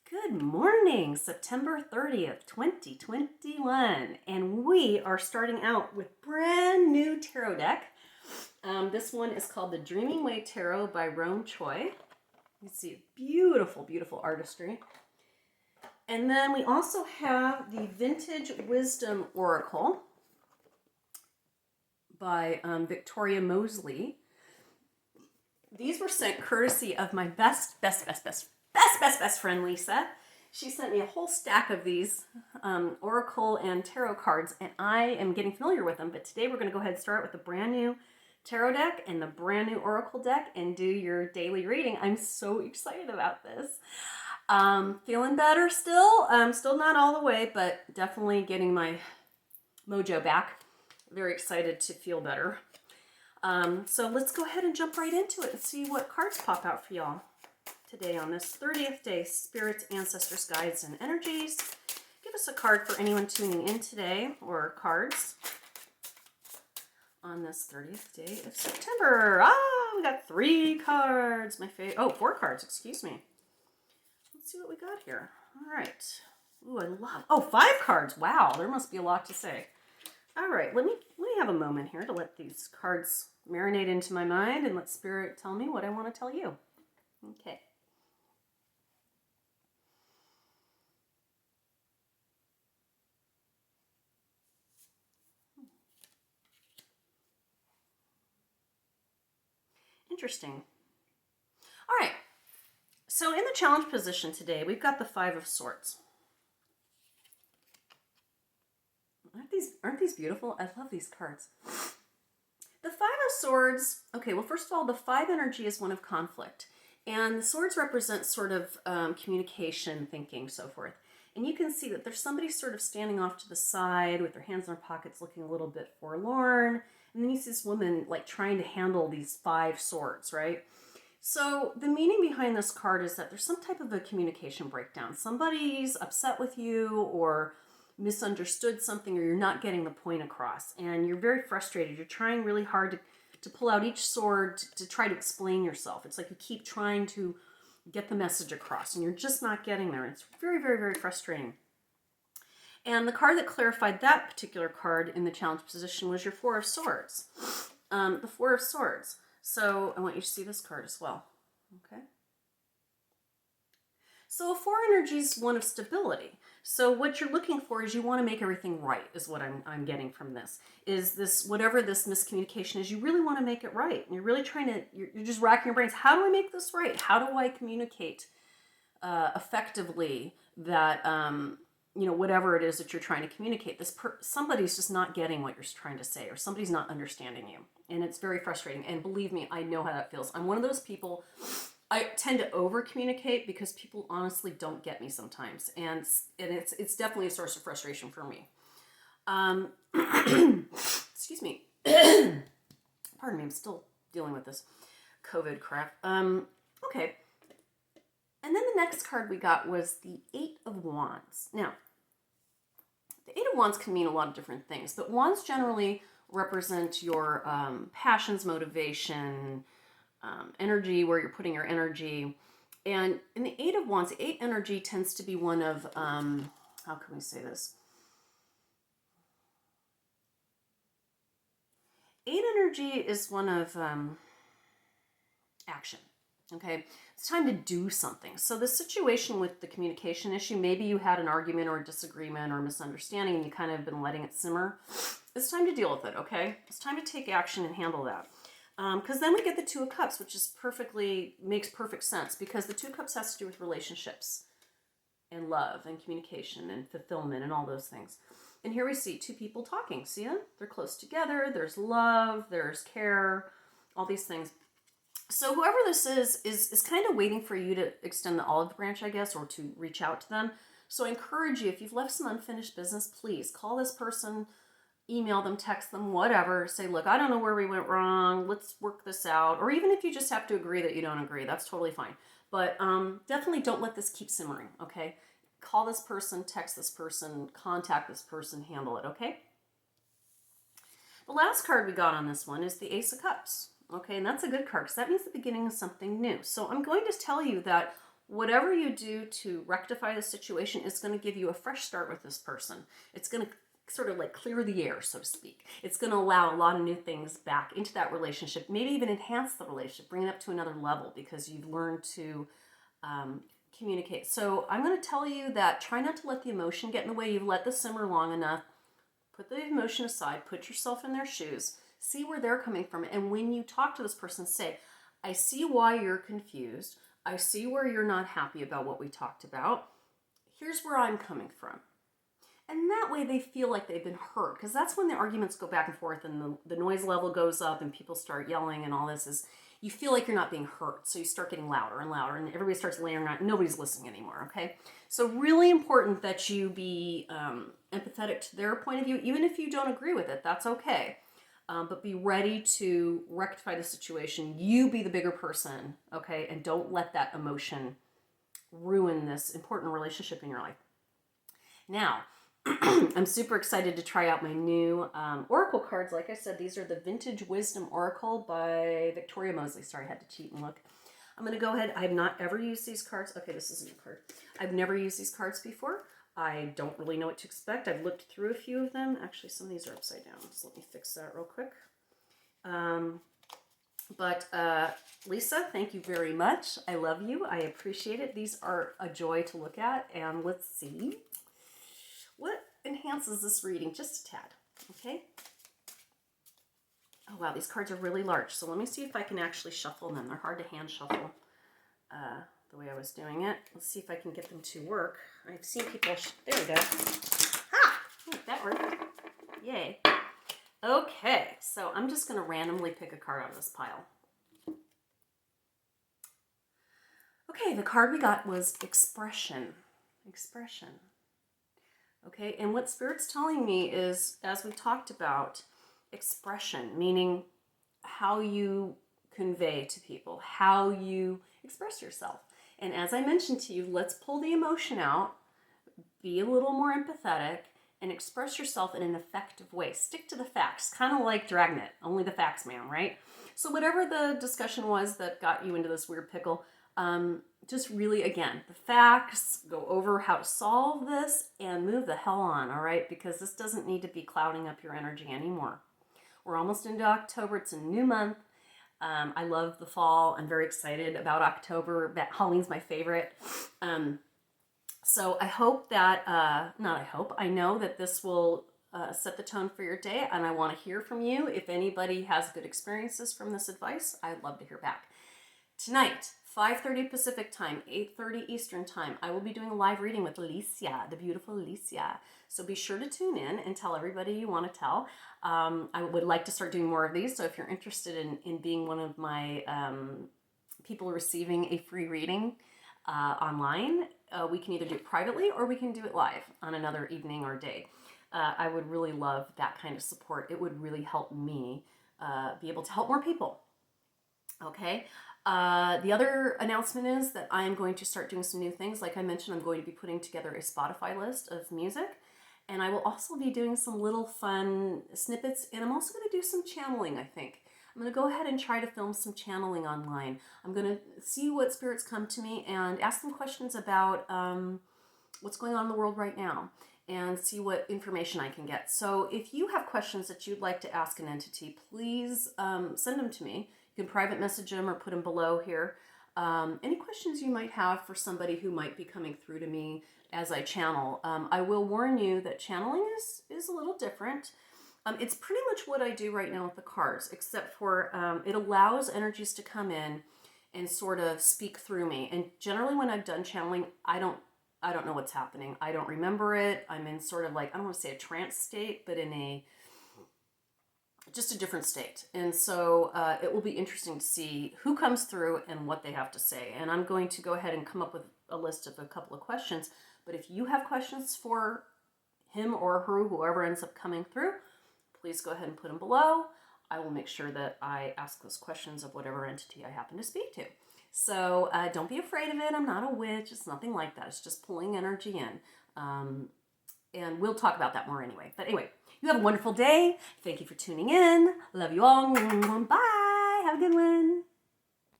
Good morning, September 30th, 2021. And we are starting out with brand new tarot deck. This one is called the Dreaming Way Tarot by Rome Choi. You see beautiful, beautiful artistry. And then we also have the Vintage Wisdom Oracle by Victoria Mosley. These were sent courtesy of my best friend, Lisa. She sent me a whole stack of these Oracle and Tarot cards, and I am getting familiar with them. But today we're going to go ahead and start with the brand new Tarot deck and the brand new Oracle deck and do your daily reading. I'm so excited about this. Feeling better still. Still not all the way, but definitely getting my mojo back. Very excited to feel better. So let's go ahead and jump right into it and see what cards pop out for y'all today on this 30th day. Spirits, ancestors, guides, and energies. Give us a card for anyone tuning in today, or cards on this 30th day of September. We got 3 cards. My favorite. Oh, 4 cards, excuse me. Let's see what we got here. All right. Ooh, I love. Oh, 5 cards. Wow, there must be a lot to say. All right, let me have a moment here to let these cards marinate into my mind and let Spirit tell me what I want to tell you. Okay. Interesting. All right. So in the challenge position today, we've got the 5 of Swords. Aren't these beautiful? I love these cards. The 5 of Swords, okay, well, first of all, the 5 energy is one of conflict. And the swords represent sort of communication, thinking, so forth. And you can see that there's somebody sort of standing off to the side with their hands in their pockets looking a little bit forlorn. And then you see this woman like trying to handle these 5 swords, right? So the meaning behind this card is that there's some type of a communication breakdown. Somebody's upset with you or misunderstood something, or you're not getting the point across. And you're very frustrated. You're trying really hard to pull out each sword to try to explain yourself. It's like you keep trying to get the message across and you're just not getting there. It's very, very, very frustrating. And the card that clarified that particular card in the challenge position was your 4 of Swords. The 4 of Swords. So I want you to see this card as well. Okay. So a 4 energy is one of stability. So what you're looking for is you want to make everything right, is what I'm getting from this. Is this, whatever this miscommunication is, you really want to make it right. And you're really trying to, you're just racking your brains. How do I make this right? How do I communicate effectively that, whatever it is that you're trying to communicate, somebody's just not getting what you're trying to say, or somebody's not understanding you. And it's very frustrating. And believe me, I know how that feels. I'm one of those people, I tend to over communicate because people honestly don't get me sometimes. And it's definitely a source of frustration for me. Excuse me. Pardon me, I'm still dealing with this COVID crap. Okay. And then the next card we got was the 8 of Wands. Now, the 8 of Wands can mean a lot of different things, but Wands generally represent your passions, motivation, energy, where you're putting your energy. And in the 8 of Wands, the 8 energy tends to be one of, how can we say this? 8 energy is one of action. Okay, it's time to do something. So the situation with the communication issue, maybe you had an argument or a disagreement or misunderstanding and you kind of been letting it simmer. It's time to deal with it, okay? It's time to take action and handle that. Because then we get the 2 of Cups, which is makes perfect sense, because the 2 of Cups has to do with relationships and love and communication and fulfillment and all those things. And here we see 2 people talking. See them? They're close together. There's love. There's care. All these things. So whoever this is kind of waiting for you to extend the olive branch, I guess, or to reach out to them. So I encourage you, if you've left some unfinished business, please call this person, email them, text them, whatever. Say, look, I don't know where we went wrong. Let's work this out. Or even if you just have to agree that you don't agree, that's totally fine. But definitely don't let this keep simmering, okay? Call this person, text this person, contact this person, handle it, okay? The last card we got on this one is the Ace of Cups. Okay, and that's a good card because that means the beginning of something new. So I'm going to tell you that whatever you do to rectify the situation is going to give you a fresh start with this person. It's going to sort of like clear the air, so to speak. It's going to allow a lot of new things back into that relationship, maybe even enhance the relationship, bring it up to another level because you've learned to communicate. So I'm going to tell you that try not to let the emotion get in the way. You've let this simmer long enough. Put the emotion aside, put yourself in their shoes, see where they're coming from. And when you talk to this person, say, I see why you're confused. I see where you're not happy about what we talked about. Here's where I'm coming from. And that way they feel like they've been heard, because that's when the arguments go back and forth and the noise level goes up and people start yelling and all this is, you feel like you're not being heard. So you start getting louder and louder and everybody starts layering around. Nobody's listening anymore, okay? So really important that you be empathetic to their point of view, even if you don't agree with it, that's okay. But be ready to rectify the situation. You be the bigger person, okay? And don't let that emotion ruin this important relationship in your life. Now, I'm super excited to try out my new Oracle cards. Like I said, these are the Vintage Wisdom Oracle by Victoria Mosley. Sorry, I had to cheat and look. I'm going to go ahead. I have not ever used these cards. Okay, this is a new card. I've never used these cards before. I don't really know what to expect. I've looked through a few of them. Actually, some of these are upside down. So let me fix that real quick. Lisa, thank you very much. I love you. I appreciate it. These are a joy to look at. And let's see what enhances this reading just a tad. Okay. Oh, wow. These cards are really large. So let me see if I can actually shuffle them. They're hard to hand shuffle the way I was doing it. Let's see if I can get them to work. I've seen people... There we go. Ha! Oh, that worked. Yay. Okay, so I'm just going to randomly pick a card out of this pile. Okay, the card we got was expression. Expression. Okay, and what Spirit's telling me is, as we talked about, expression, meaning how you convey to people, how you express yourself. And as I mentioned to you, let's pull the emotion out, be a little more empathetic, and express yourself in an effective way. Stick to the facts, kind of like Dragnet, only the facts, man, right? So whatever the discussion was that got you into this weird pickle, just really, again, the facts, go over how to solve this, and move the hell on, all right? Because this doesn't need to be clouding up your energy anymore. We're almost into October. It's a new month. I love the fall. I'm very excited about October. Halloween's my favorite. So I hope that, I know that this will set the tone for your day, and I want to hear from you. If anybody has good experiences from this advice, I'd love to hear back. Tonight, 5:30 Pacific time, 8:30 Eastern time, I will be doing a live reading with Alicia, the beautiful Alicia. So be sure to tune in and tell everybody you want to tell. I would like to start doing more of these, so if you're interested in being one of my people receiving a free reading online, we can either do it privately or we can do it live on another evening or day. I would really love that kind of support. It would really help me be able to help more people. Okay. The other announcement is that I am going to start doing some new things. Like I mentioned, I'm going to be putting together a Spotify list of music, and I will also be doing some little fun snippets, and I'm also going to do some channeling, I think. I'm going to go ahead and try to film some channeling online. I'm going to see what spirits come to me and ask them questions about what's going on in the world right now and see what information I can get. So if you have questions that you'd like to ask an entity, please send them to me. You can private message them or put them below here. Any questions you might have for somebody who might be coming through to me as I channel. I will warn you that channeling is a little different. It's pretty much what I do right now with the cards, except for it allows energies to come in and sort of speak through me. And generally when I've done channeling, I don't know what's happening. I don't remember it. I'm in sort of like, I don't want to say a trance state, but in just a different state. And so it will be interesting to see who comes through and what they have to say. And I'm going to go ahead and come up with a list of a couple of questions. But if you have questions for him or her, whoever ends up coming through, please go ahead and put them below. I will make sure that I ask those questions of whatever entity I happen to speak to. So don't be afraid of it. I'm not a witch. It's nothing like that. It's just pulling energy in. And we'll talk about that more anyway. But anyway, you have a wonderful day. Thank you for tuning in. Love you all. Bye. Have a good one.